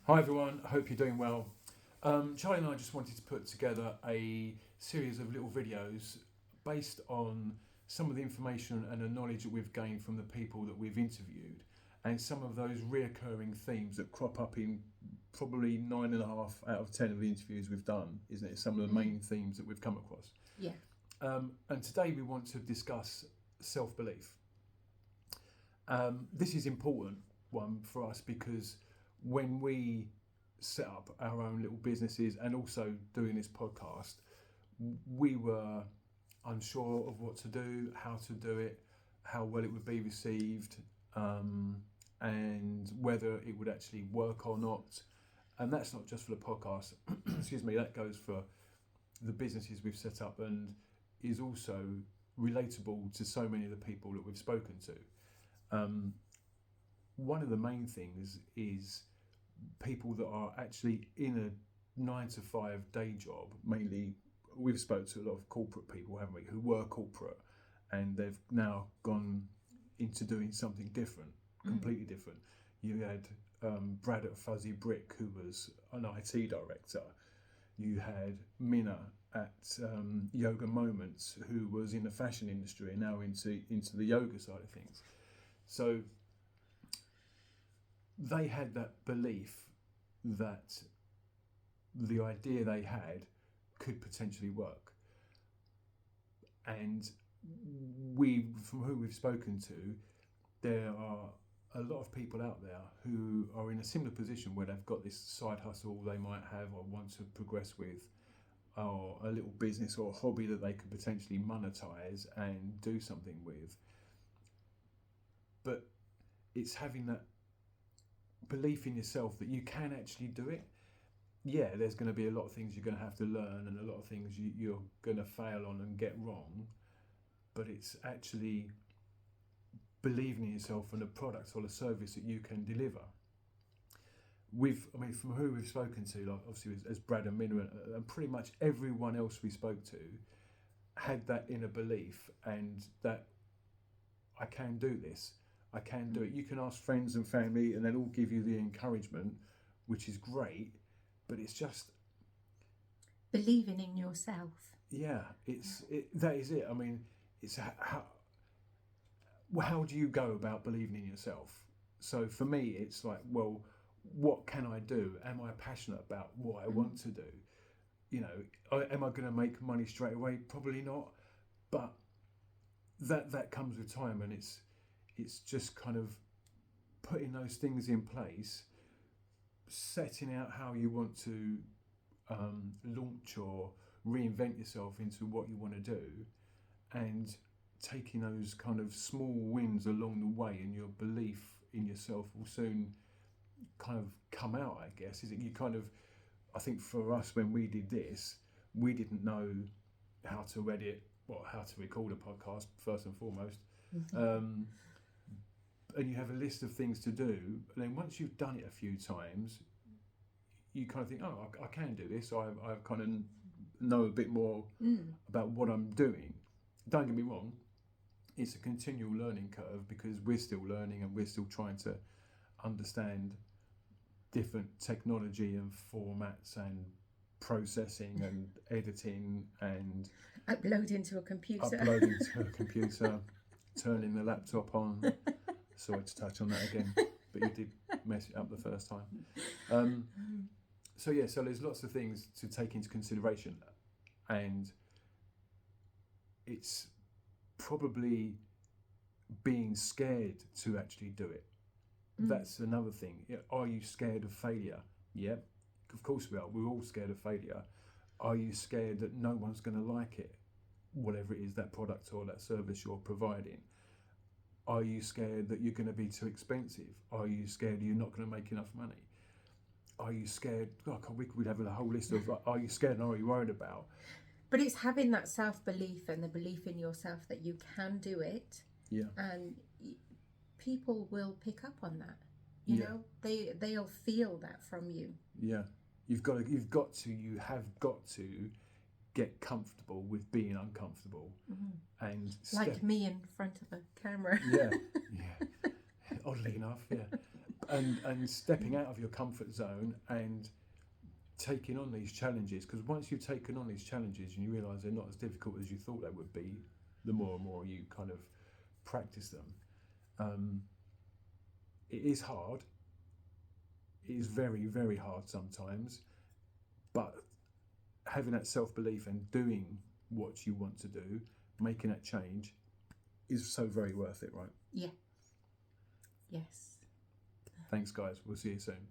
Hi everyone, I hope you're doing well. Charlie and I just wanted to put together a series of little videos based on some of the information and the knowledge that we've gained from the people that we've interviewed, and some of those reoccurring themes that crop up in probably 9.5 out of 10 of the interviews we've done, isn't it? Some of the main themes that we've come across. Yeah. And today we want to discuss self-belief. This is an important one for us because when we set up our own little businesses and also doing this podcast, we were unsure of what to do, how to do it, how well it would be received, and whether it would actually work or not. And that's not just for the podcast, excuse me, that goes for the businesses we've set up and is also relatable to so many of the people that we've spoken to. One of the main things is people that are actually in a 9-to-5 day job. Mainly, we've spoke to a lot of corporate people, haven't we, who were corporate and they've now gone into doing something different, completely different. You had Brad at Fuzzy Brick, who was an IT director. You had Minna at Yoga Moments, who was in the fashion industry and now into the yoga side of things. So they had that belief that the idea they had could potentially work. And from who we've spoken to, there are a lot of people out there who are in a similar position where they've got this side hustle they might have or want to progress with, or a little business or a hobby that they could potentially monetize and do something with. But it's having that belief in yourself that you can actually do it. Yeah, there's going to be a lot of things you're going to have to learn and a lot of things you're going to fail on and get wrong, but it's actually believing in yourself and the product or the service that you can deliver. From who we've spoken to, like obviously as Brad and Minna and pretty much everyone else we spoke to had that inner belief and that I can do this. I can do it. You can ask friends and family and they'll all give you the encouragement, which is great, but it's just believing in yourself. Yeah, that is it. I mean, it's how do you go about believing in yourself? So for me, it's like, well, what can I do? Am I passionate about what I want to do? You know, am I going to make money straight away? Probably not, but that comes with time, and it's just kind of putting those things in place, setting out how you want to launch or reinvent yourself into what you want to do, and taking those kind of small wins along the way, and your belief in yourself will soon kind of come out, I guess. Is it you kind of, I think for us when we did this, we didn't know how to edit or how to record a podcast first and foremost. And you have a list of things to do, and then once you've done it a few times, you kind of think, oh, I can do this. So I kind of know a bit more about what I'm doing. Don't get me wrong, it's a continual learning curve because we're still learning and we're still trying to understand different technology and formats and processing and editing and uploading to a computer, turning the laptop on. Sorry to touch on that again, but you did mess it up the first time. So there's lots of things to take into consideration, and it's probably being scared to actually do it. That's another thing. Are you scared of failure? Yeah, of course we are. We're all scared of failure. Are you scared that no one's going to like it, whatever it is, that product or that service you're providing? Are you scared that you're going to be too expensive? Are you scared you're not going to make enough money? Are you scared? We'd have a whole list of are you scared and are you worried about? But it's having that self-belief and the belief in yourself that you can do it. Yeah. And people will pick up on that. You know, they'll feel that from you. Yeah. You have got to get comfortable with being uncomfortable, and like me in front of a camera. yeah. Oddly enough, yeah. and stepping out of your comfort zone and taking on these challenges, because once you've taken on these challenges and you realise they're not as difficult as you thought they would be, the more and more you kind of practice them. It is hard. It is very, very hard sometimes, but having that self-belief and doing what you want to do, making that change, is so very worth it, right? Yeah. Yes. Thanks, guys. We'll see you soon.